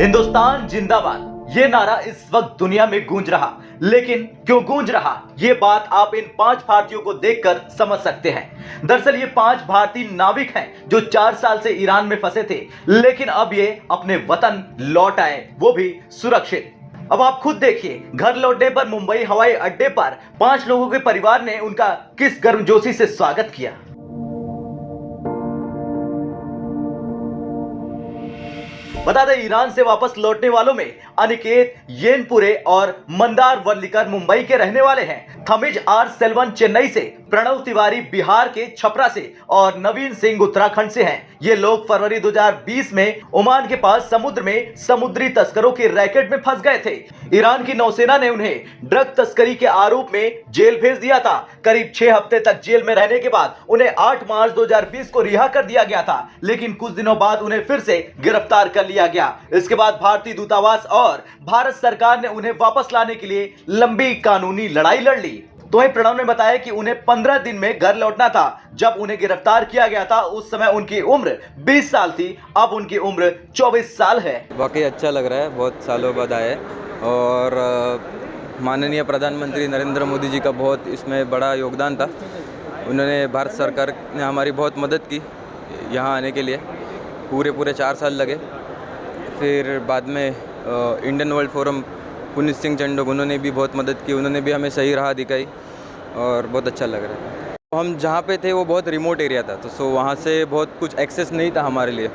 हिंदुस्तान जिंदाबाद ये नारा इस वक्त दुनिया में गूंज रहा, लेकिन क्यों गूंज रहा ये बात आप इन 5 भारतीयों को देखकर समझ सकते हैं। दरअसल ये 5 भारतीय नाविक हैं जो 4 साल से ईरान में फंसे थे, लेकिन अब ये अपने वतन लौट आए, वो भी सुरक्षित। अब आप खुद देखिए, घर लौटने पर मुंबई हवाई अड्डे पर 5 लोगों के परिवार ने उनका किस गर्मजोशी से स्वागत किया। बता दें, ईरान से वापस लौटने वालों में अनिकेत येनपुरे और मंदार वल्लीकर मुंबई के रहने वाले हैं। थमिज आर सेल्वन चेन्नई से, प्रणव तिवारी बिहार के छपरा से और नवीन सिंह उत्तराखंड से हैं। ये लोग फरवरी 2020 में ओमान के पास समुद्र में समुद्री तस्करों के रैकेट में फंस गए थे। ईरान की नौसेना ने उन्हें ड्रग तस्करी के आरोप में जेल भेज दिया था। करीब 6 हफ्ते तक जेल में रहने के बाद उन्हें 8 मार्च 2020 को रिहा कर दिया गया था, लेकिन कुछ दिनों बाद उन्हें फिर से गिरफ्तार कर लिया गया। इसके बाद भारतीय दूतावास और भारत सरकार ने उन्हें वापस लाने के लिए लंबी कानूनी लड़ाई लड़ ली। तो वहीं प्रणव ने बताया कि उन्हें 15 दिन में घर लौटना था। जब उन्हें गिरफ्तार किया गया था उस समय उनकी उम्र 20 साल थी, अब उनकी उम्र 24 साल है। वाकई अच्छा लग रहा है, बहुत सालों बाद आए और माननीय प्रधानमंत्री नरेंद्र मोदी जी का बहुत इसमें बड़ा योगदान था। उन्होंने, भारत सरकार ने हमारी बहुत मदद की यहाँ आने के लिए। पूरे 4 साल लगे। फिर बाद में Indian world forum Puneet Singh Chandok, उन्होंने भी बहुत मदद की, उन्होंने भी हमें सही राह दिखाई और बहुत अच्छा लग रहा है। हम जहाँ पे थे वो बहुत रिमोट एरिया था, तो वहाँ से बहुत कुछ एक्सेस नहीं था हमारे लिए,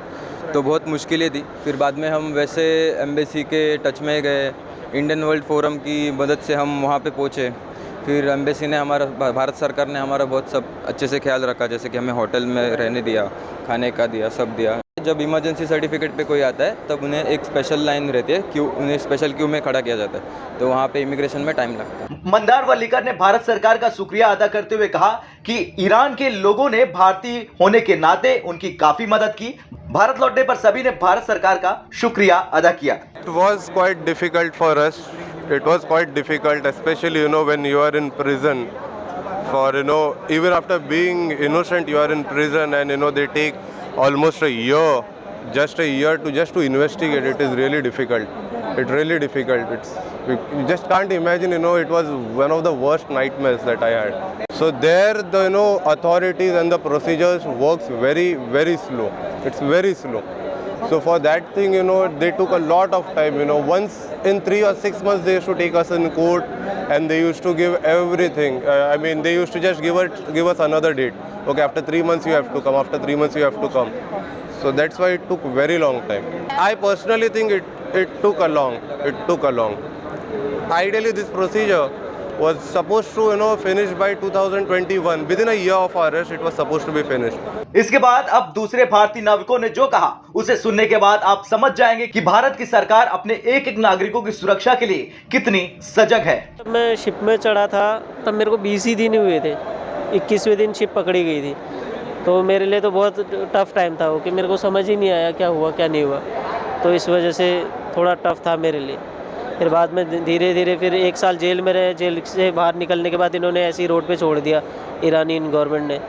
तो बहुत मुश्किलें थी। फिर बाद में हम वैसे एम्बेसी के टच में गए, इंडियन वर्ल्ड फोरम की मदद से हम वहाँ पे पहुँचे। फिर एम्बेसी ने हमारा, भारत सरकार ने हमारा बहुत सब अच्छे से ख्याल रखा, जैसे कि हमें होटल में रहने दिया, खाने का दिया, सब दिया। जब इमरजेंसी सर्टिफिकेट पे कोई आता है तब उन्हें एक स्पेशल लाइन रहती है, क्यू, उन्हें स्पेशल क्यू में खड़ा किया जाता है, तो वहाँ पे इमिग्रेशन में टाइम लगता है। मंदार वल्लीकर ने भारत सरकार का शुक्रिया अदा करते हुए कहा कि ईरान के लोगों ने भारतीय होने के नाते उनकी काफी मदद की। भारत लौटने पर सभी ने भारत सरकार का शुक्रिया अदा किया। It was quite difficult for us. It was quite difficult, especially when you are in prison. For even after being innocent, you are in prison, and they take almost a year, just a year to investigate. It is really difficult. It's really difficult. You just can't imagine. It was one of the worst nightmares that I had. So there, the authorities and the procedures works very, very slow. It's very slow. So for that thing, they took a lot of time. Once in 3 or 6 months, they used to take us in court, and they used to give everything. They used to just give us another date. Okay, after 3 months you have to come. After 3 months you have to come. So that's why it took very long time. I personally think it took a long. Ideally, this procedure was supposed to finish by 2021. Within a year of our arrest, it was supposed to be finished. इसके बाद अब दूसरे भारतीय नाविकों ने जो कहा, उसे सुनने के बाद आप समझ जाएंगे कि भारत की सरकार अपने एक नागरिकों की सुरक्षा के लिए कितनी सजग है। जब मैं शिप में चढ़ा था तब मेरे को 20 ही दिन हुए थे, 21वें दिन शिप पकड़ी गई थी, तो मेरे लिए तो बहुत टफ टाइम था वो, कि मेरे को समझ ही नहीं आया क्या हुआ क्या नहीं हुआ, तो इस वजह से थोड़ा टफ था मेरे लिए। फिर बाद में धीरे धीरे फिर 1 साल जेल में रहे। जेल से बाहर निकलने के बाद इन्होंने ऐसी रोड पे छोड़ दिया ईरानी गवर्नमेंट ने।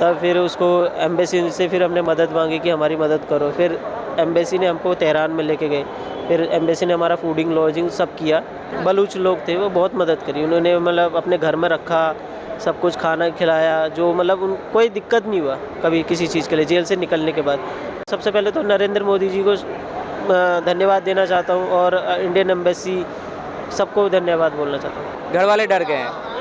तब फिर उसको एम्बेसी से फिर हमने मदद मांगी कि हमारी मदद करो। फिर एम्बेसी ने हमको तेहरान में लेके गए। फिर एम्बेसी ने हमारा फूडिंग लॉजिंग सब किया। बलूच लोग थे, वो बहुत मदद करी उन्होंने, मतलब अपने घर में रखा, सब कुछ खाना खिलाया, जो मतलब कोई दिक्कत नहीं हुआ कभी किसी चीज़ के लिए जेल से निकलने के बाद। सबसे पहले तो नरेंद्र मोदी जी को धन्यवाद देना चाहता हूँ, और इंडियन एम्बेसी सबको धन्यवाद बोलना चाहता हूँ। घर वाले डर गए हैं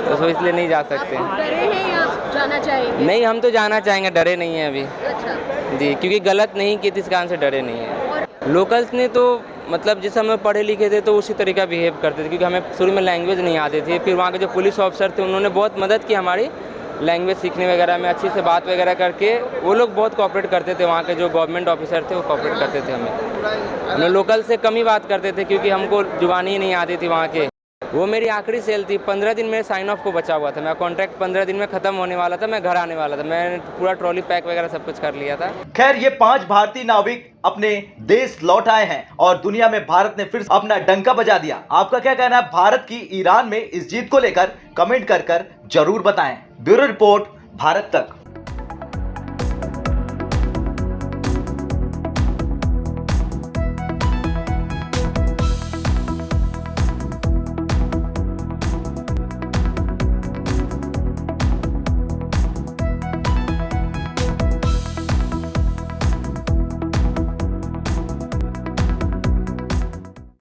तो इसलिए नहीं जा सकते। डरे हैं या जाना चाहेंगे? नहीं, हम तो जाना चाहेंगे, डरे नहीं हैं अभी। अच्छा जी, क्योंकि गलत नहीं की थी, इस कारण से डरे नहीं हैं। लोकल्स ने तो मतलब जिस हम पढ़े लिखे थे तो उसी तरीका बिहेव करते थे, क्योंकि हमें शुरू में लैंग्वेज नहीं आती थी। फिर वहाँ के जो पुलिस ऑफिसर थे उन्होंने बहुत मदद की हमारी लैंग्वेज सीखने वगैरह में, अच्छी से बात वगैरह करके वो लोग बहुत कोऑपरेट करते थे। वहाँ के जो गवर्नमेंट ऑफिसर थे वो कोऑपरेट करते थे हमें। हम लोकल से कम ही बात करते थे क्योंकि हमको जुबानी ही नहीं आती थी वहाँ के। वो मेरी आखिरी सेल थी, 15 दिन मेरे साइन ऑफ को बचा हुआ था। मेरा कॉन्ट्रैक्ट 15 दिन में ख़त्म होने वाला था, मैं घर आने वाला था, मैंने पूरा ट्रॉली पैक वगैरह सब कुछ कर लिया था। खैर, ये 5 भारतीय नाविक अपने देश लौट आए हैं और दुनिया में भारत ने फिर अपना डंका बजा दिया। आपका क्या कहना है भारत की ईरान में इस जीत को लेकर? कमेंट कर जरूर बताएं। ब्यूरो रिपोर्ट, भारत तक।